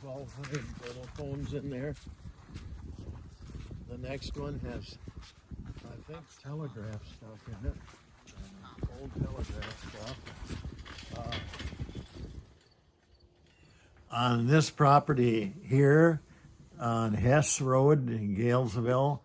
1,200 little phones in there. The next one has, I think, telegraph stuff in it. Old telegraph stuff. On this property here on Hess Road in Galesville,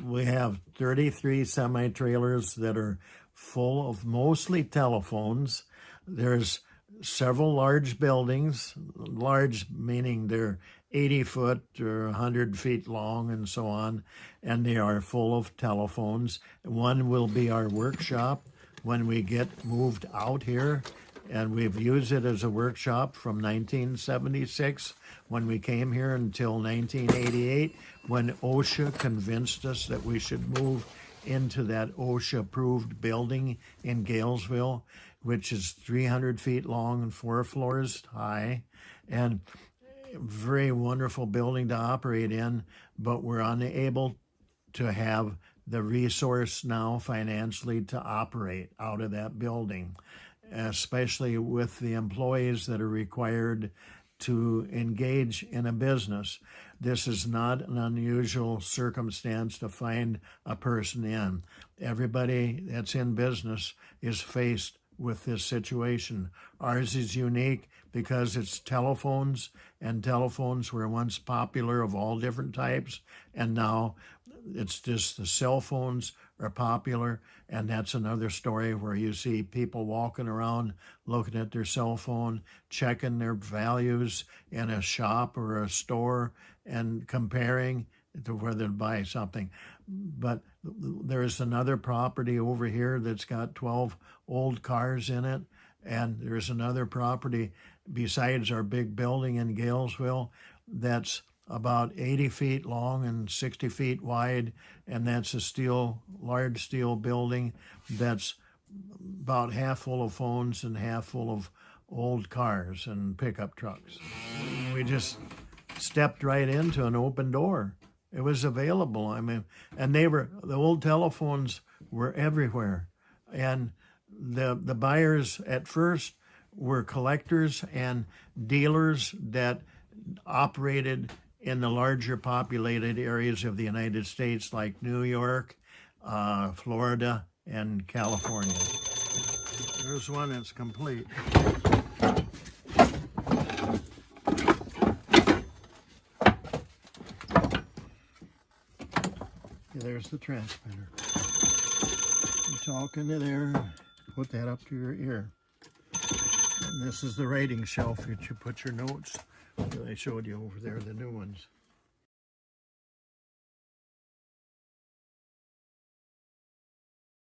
we have 33 semi-trailers that are full of mostly telephones. There's several large buildings, large meaning they're 80 foot or 100 feet long and so on, and they are full of telephones. One will be our workshop when we get moved out here, and we've used it as a workshop from 1976 when we came here until 1988 when OSHA convinced us that we should move into that OSHA-approved building in Galesville, which is 300 feet long and 4 floors high, and very wonderful building to operate in, but we're unable to have the resource now financially to operate out of that building, especially with the employees that are required to engage in a business. This is not an unusual circumstance to find a person in. Everybody that's in business is faced with this situation. Ours is unique because it's telephones, and telephones were once popular of all different types, and now it's just the cell phones are popular, and that's another story where you see people walking around looking at their cell phone, checking their values in a shop or a store and comparing to whether to buy something. But there's another property over here that's got 12 old cars in it, and there's another property besides our big building in Galesville that's about 80 feet long and 60 feet wide, and that's a large steel building that's about half full of phones and half full of old cars and pickup trucks. We just stepped right into an open door. It was available. I mean, and the old telephones were everywhere. And the buyers at first were collectors and dealers that operated in the larger populated areas of the United States like New York, Florida, and California. There's one that's complete. There's the transmitter. You talk into there, put that up to your ear. And this is the writing shelf that you put your notes. They showed you over there, the new ones.